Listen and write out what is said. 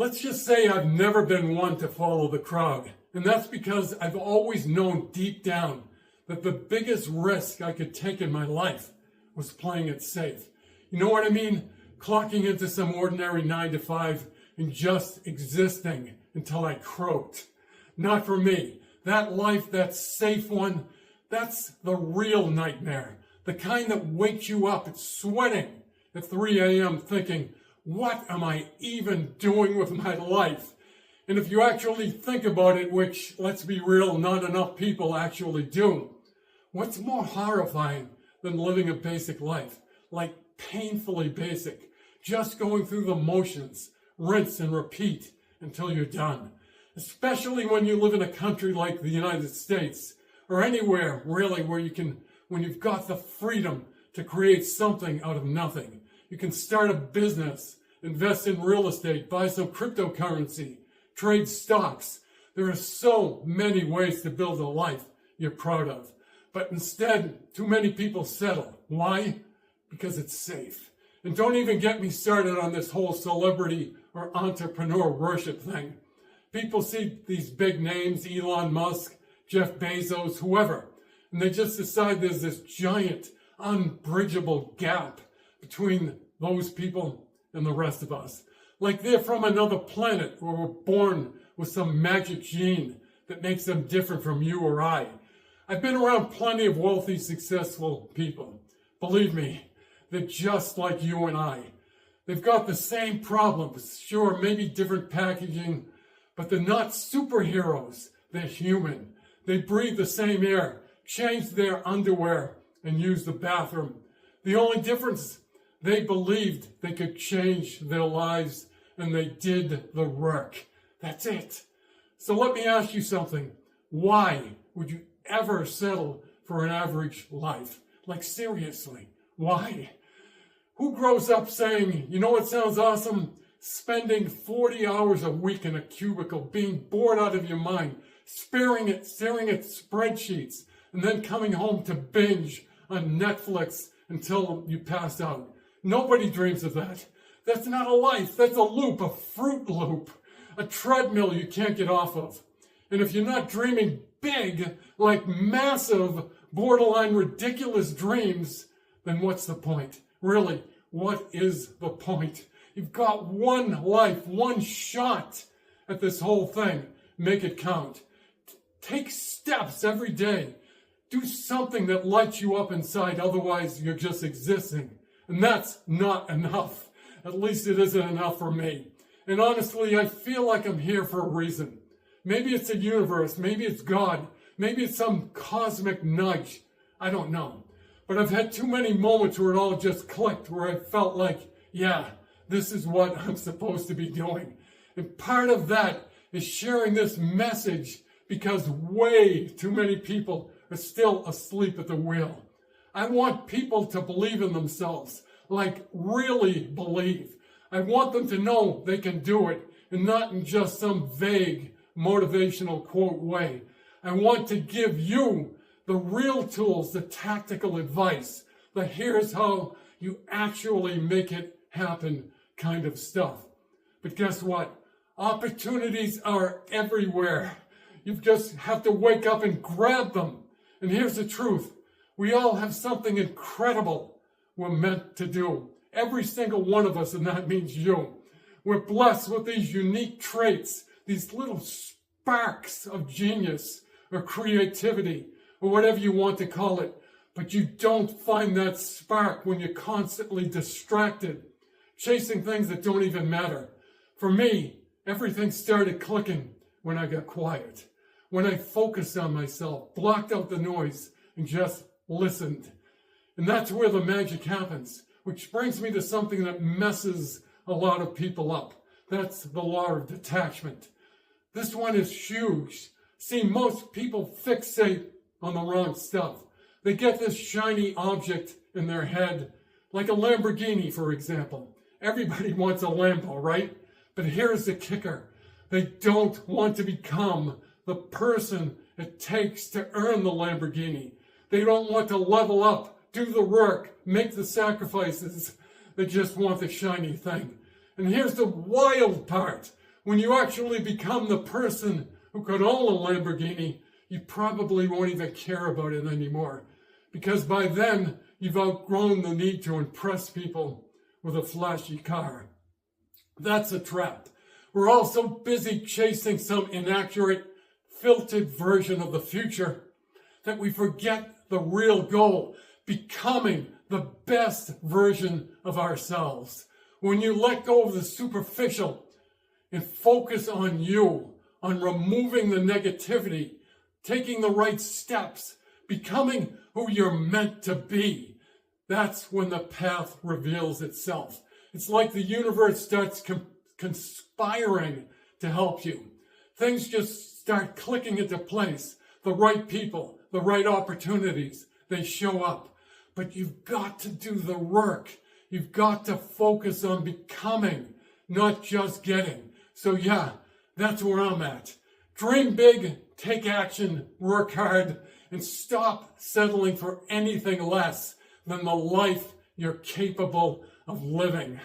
Let's just say I've never been one to follow the crowd. And that's because I've always known deep down that the biggest risk I could take in my life was playing it safe. You know what I mean? Clocking into some ordinary 9 to 5 and just existing until I croaked. Not for me. That life, that safe one, that's the real nightmare. The kind that wakes you up sweating at 3 a.m. thinking, what am I even doing with my life? And if you actually think about it, which, let's be real, not enough people actually do, what's more horrifying than living a basic life? Like painfully basic, just going through the motions, rinse and repeat until you're done. Especially when you live in a country like the United States, or anywhere really where when you've got the freedom to create something out of nothing. You can start a business, invest in real estate, buy some cryptocurrency, trade stocks. There are so many ways to build a life you're proud of. But instead, too many people settle. Why? Because it's safe. And don't even get me started on this whole celebrity or entrepreneur worship thing. People see these big names, Elon Musk, Jeff Bezos, whoever, and they just decide there's this giant, unbridgeable gap between those people and the rest of us. Like they're from another planet or were born with some magic gene that makes them different from you or I. I've been around plenty of wealthy, successful people. Believe me, they're just like you and I. They've got the same problems, sure, maybe different packaging, but they're not superheroes. They're human. They breathe the same air, change their underwear, and use the bathroom. The only difference, they believed they could change their lives, and they did the work. That's it. So let me ask you something. Why would you ever settle for an average life? Like seriously, why? Who grows up saying, you know what sounds awesome? Spending 40 hours a week in a cubicle, being bored out of your mind, staring at spreadsheets, and then coming home to binge on Netflix until you pass out. Nobody dreams of that. That's not a life. That's a loop, a fruit loop, a treadmill you can't get off of. And if you're not dreaming big, like massive, borderline ridiculous dreams, then what's the point? Really, what is the point? You've got one life, one shot at this whole thing. Make it count. Take steps every day. Do something that lights you up inside, otherwise you're just existing. And that's not enough. At least it isn't enough for me. And honestly, I feel like I'm here for a reason. Maybe it's the universe, maybe it's God, maybe it's some cosmic nudge. I don't know. But I've had too many moments where it all just clicked, where I felt like, yeah, this is what I'm supposed to be doing. And part of that is sharing this message because way too many people are still asleep at the wheel. I want people to believe in themselves, like really believe. I want them to know they can do it and not in just some vague motivational quote way. I want to give you the real tools, the tactical advice, the here's how you actually make it happen kind of stuff. But guess what? Opportunities are everywhere. You just have to wake up and grab them. And here's the truth. We all have something incredible we're meant to do. Every single one of us, and that means you. We're blessed with these unique traits, these little sparks of genius or creativity or whatever you want to call it. But you don't find that spark when you're constantly distracted, chasing things that don't even matter. For me, everything started clicking when I got quiet, when I focused on myself, blocked out the noise, and just listened. And that's where the magic happens, which brings me to something that messes a lot of people up. That's the law of detachment. This one is huge. See, most people fixate on the wrong stuff. They get this shiny object in their head, like a Lamborghini, for example. Everybody wants a Lambo, right? But here's the kicker. They don't want to become the person it takes to earn the Lamborghini. They don't want to level up, do the work, make the sacrifices. They just want the shiny thing. And here's the wild part. when you actually become the person who could own a Lamborghini, you probably won't even care about it anymore. Because by then, you've outgrown the need to impress people with a flashy car. That's a trap. We're all so busy chasing some inaccurate, filtered version of the future that we forget the real goal, becoming the best version of ourselves. When you let go of the superficial and focus on you, on removing the negativity, taking the right steps, becoming who you're meant to be, that's when the path reveals itself. It's like the universe starts conspiring to help you. Things just start clicking into place. The right people, the right opportunities, they show up. But you've got to do the work. You've got to focus on becoming, not just getting. So yeah, that's where I'm at. Dream big, take action, work hard, and stop settling for anything less than the life you're capable of living.